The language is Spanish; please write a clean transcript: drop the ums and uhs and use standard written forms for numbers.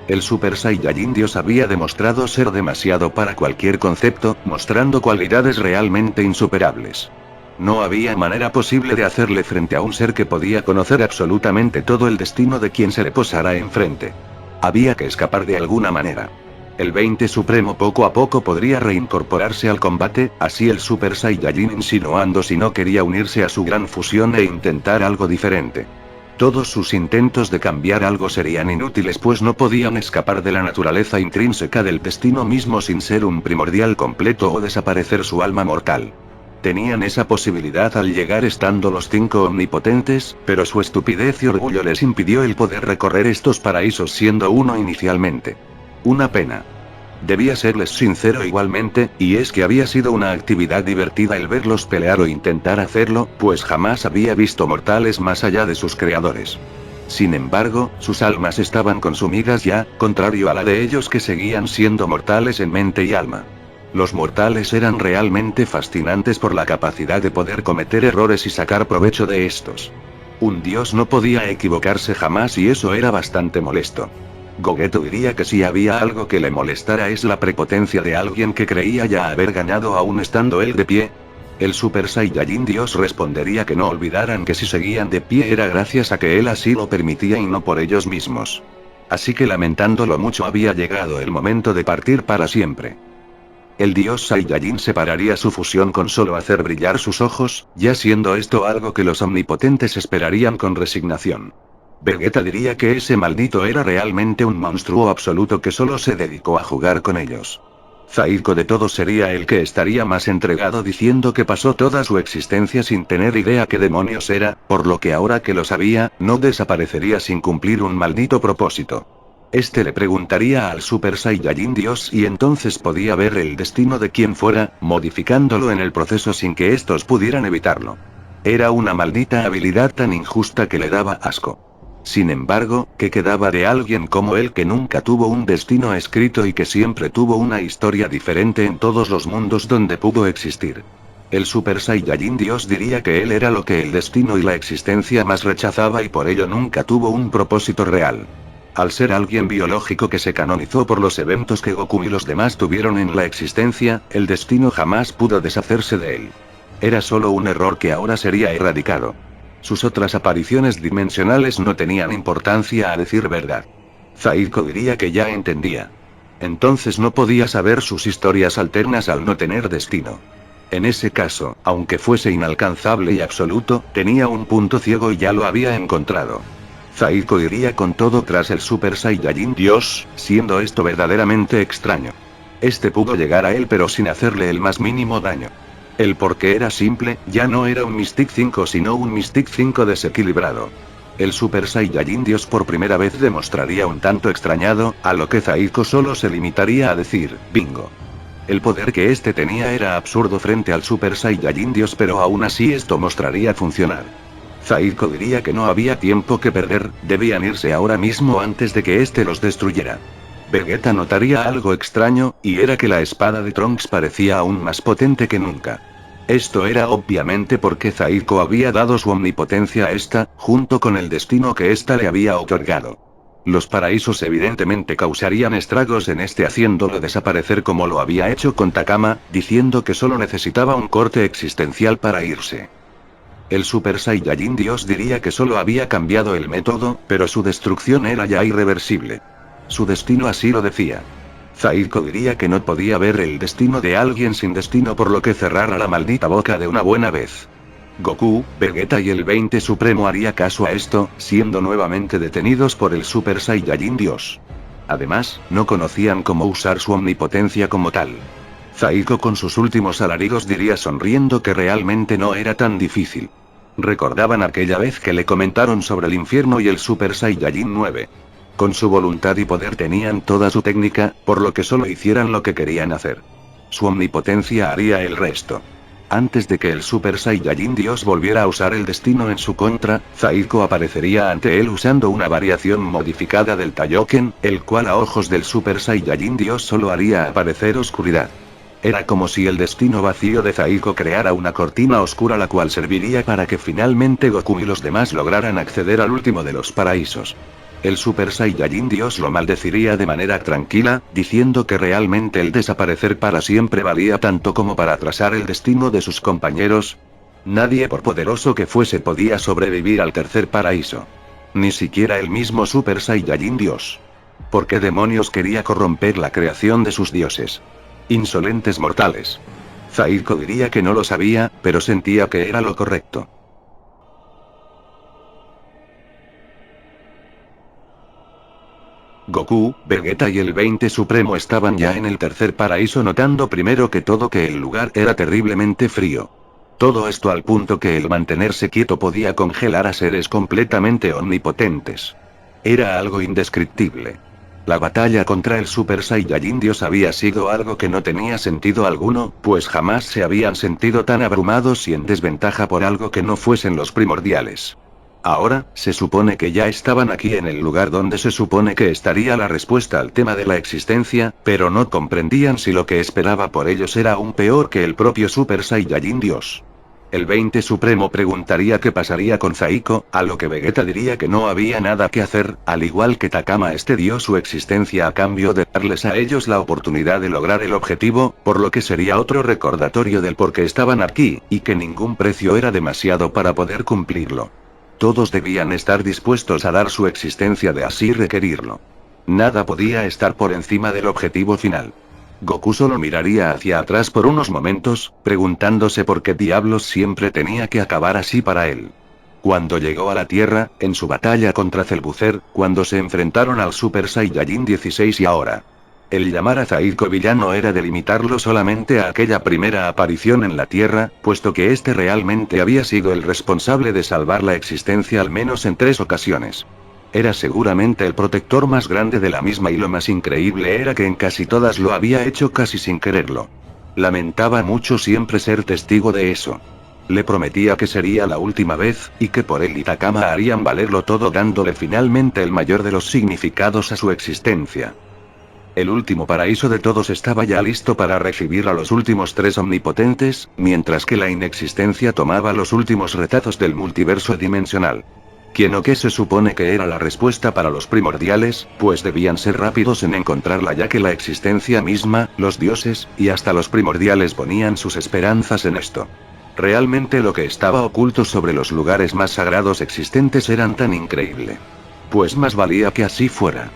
El Super Saiyajin Dios había demostrado ser demasiado para cualquier concepto, mostrando cualidades realmente insuperables. No había manera posible de hacerle frente a un ser que podía conocer absolutamente todo el destino de quien se le posara enfrente. Había que escapar de alguna manera. El 20 Supremo poco a poco podría reincorporarse al combate, así el Super Saiyajin insinuando si no quería unirse a su gran fusión e intentar algo diferente. Todos sus intentos de cambiar algo serían inútiles pues no podían escapar de la naturaleza intrínseca del destino mismo sin ser un primordial completo o desaparecer su alma mortal. Tenían esa posibilidad al llegar estando los 5 omnipotentes, pero su estupidez y orgullo les impidió el poder recorrer estos paraísos siendo uno inicialmente. Una pena. Debía serles sincero igualmente, y es que había sido una actividad divertida el verlos pelear o intentar hacerlo, pues jamás había visto mortales más allá de sus creadores. Sin embargo, sus almas estaban consumidas ya, contrario a la de ellos que seguían siendo mortales en mente y alma. Los mortales eran realmente fascinantes por la capacidad de poder cometer errores y sacar provecho de estos. Un dios no podía equivocarse jamás y eso era bastante molesto. Gogeto diría que si había algo que le molestara es la prepotencia de alguien que creía ya haber ganado aún estando él de pie. El Super Saiyajin Dios respondería que no olvidaran que si seguían de pie era gracias a que él así lo permitía y no por ellos mismos. Así que lamentándolo mucho había llegado el momento de partir para siempre. El dios Saiyajin separaría su fusión con solo hacer brillar sus ojos, ya siendo esto algo que los omnipotentes esperarían con resignación. Vegeta diría que ese maldito era realmente un monstruo absoluto que solo se dedicó a jugar con ellos. Zaiko de todos sería el que estaría más entregado diciendo que pasó toda su existencia sin tener idea qué demonios era, por lo que ahora que lo sabía, no desaparecería sin cumplir un maldito propósito. Este le preguntaría al Super Saiyajin Dios y entonces podía ver el destino de quien fuera, modificándolo en el proceso sin que estos pudieran evitarlo. Era una maldita habilidad tan injusta que le daba asco. Sin embargo, ¿qué quedaba de alguien como él que nunca tuvo un destino escrito y que siempre tuvo una historia diferente en todos los mundos donde pudo existir? El Super Saiyajin Dios diría que él era lo que el destino y la existencia más rechazaba y por ello nunca tuvo un propósito real. Al ser alguien biológico que se canonizó por los eventos que Goku y los demás tuvieron en la existencia, el destino jamás pudo deshacerse de él. Era solo un error que ahora sería erradicado. Sus otras apariciones dimensionales no tenían importancia a decir verdad. Zaiko diría que ya entendía. Entonces no podía saber sus historias alternas al no tener destino. En ese caso, aunque fuese inalcanzable y absoluto, tenía un punto ciego y ya lo había encontrado. Zaiko iría con todo tras el Super Saiyajin Dios, siendo esto verdaderamente extraño. Este pudo llegar a él pero sin hacerle el más mínimo daño. El porqué era simple, ya no era un Mystic 5 sino un Mystic 5 desequilibrado. El Super Saiyajin Dios por primera vez demostraría un tanto extrañado, a lo que Zaiko solo se limitaría a decir, bingo. El poder que este tenía era absurdo frente al Super Saiyajin Dios pero aún así esto mostraría funcionar. Zaiko diría que no había tiempo que perder, debían irse ahora mismo antes de que este los destruyera. Vegeta notaría algo extraño, y era que la espada de Trunks parecía aún más potente que nunca. Esto era obviamente porque Zaiko había dado su omnipotencia a esta, junto con el destino que ésta le había otorgado. Los paraísos evidentemente causarían estragos en este haciéndolo desaparecer como lo había hecho con Takama, diciendo que solo necesitaba un corte existencial para irse. El Super Saiyajin Dios diría que solo había cambiado el método, pero su destrucción era ya irreversible. Su destino así lo decía. Zaiko diría que no podía ver el destino de alguien sin destino por lo que cerrara la maldita boca de una buena vez. Goku, Vegeta y el 20 Supremo haría caso a esto, siendo nuevamente detenidos por el Super Saiyajin Dios. Además, no conocían cómo usar su omnipotencia como tal. Zaiko con sus últimos alaridos diría sonriendo que realmente no era tan difícil. Recordaban aquella vez que le comentaron sobre el infierno y el Super Saiyajin 9. Con su voluntad y poder tenían toda su técnica, por lo que solo hicieran lo que querían hacer. Su omnipotencia haría el resto. Antes de que el Super Saiyajin Dios volviera a usar el destino en su contra, Zaiko aparecería ante él usando una variación modificada del Taioken, el cual a ojos del Super Saiyajin Dios solo haría aparecer oscuridad. Era como si el destino vacío de Zaiko creara una cortina oscura la cual serviría para que finalmente Goku y los demás lograran acceder al último de los paraísos. El Super Saiyajin Dios lo maldeciría de manera tranquila, diciendo que realmente el desaparecer para siempre valía tanto como para atrasar el destino de sus compañeros. Nadie por poderoso que fuese podía sobrevivir al tercer paraíso. Ni siquiera el mismo Super Saiyajin Dios. ¿Por qué demonios quería corromper la creación de sus dioses? Insolentes mortales. Zaiko diría que no lo sabía, pero sentía que era lo correcto. Goku, Vegeta y el 20 Supremo estaban ya en el tercer paraíso, notando primero que todo que el lugar era terriblemente frío. Todo esto al punto que el mantenerse quieto podía congelar a seres completamente omnipotentes. Era algo indescriptible. La batalla contra el Super Saiyajin Dios había sido algo que no tenía sentido alguno, pues jamás se habían sentido tan abrumados y en desventaja por algo que no fuesen los primordiales. Ahora, se supone que ya estaban aquí en el lugar donde se supone que estaría la respuesta al tema de la existencia, pero no comprendían si lo que esperaba por ellos era aún peor que el propio Super Saiyajin Dios. El 20 Supremo preguntaría qué pasaría con Zaiko, a lo que Vegeta diría que no había nada que hacer, al igual que Takama dio su existencia a cambio de darles a ellos la oportunidad de lograr el objetivo, por lo que sería otro recordatorio del por qué estaban aquí, y que ningún precio era demasiado para poder cumplirlo. Todos debían estar dispuestos a dar su existencia de así requerirlo. Nada podía estar por encima del objetivo final. Goku solo miraría hacia atrás por unos momentos, preguntándose por qué diablos siempre tenía que acabar así para él. Cuando llegó a la Tierra, en su batalla contra Cellbuzzer, cuando se enfrentaron al Super Saiyajin 16 y ahora. El llamar a Zaiko villano era delimitarlo solamente a aquella primera aparición en la Tierra, puesto que este realmente había sido el responsable de salvar la existencia al menos en 3 ocasiones. Era seguramente el protector más grande de la misma y lo más increíble era que en casi todas lo había hecho casi sin quererlo. Lamentaba mucho siempre ser testigo de eso. Le prometía que sería la última vez, y que por él y Takama harían valerlo todo dándole finalmente el mayor de los significados a su existencia. El último paraíso de todos estaba ya listo para recibir a los últimos 3 omnipotentes, mientras que la inexistencia tomaba los últimos retazos del multiverso dimensional. ¿Quién o qué se supone que era la respuesta para los primordiales? Pues debían ser rápidos en encontrarla, ya que la existencia misma, los dioses, y hasta los primordiales ponían sus esperanzas en esto. Realmente lo que estaba oculto sobre los lugares más sagrados existentes eran tan increíble. Pues más valía que así fuera.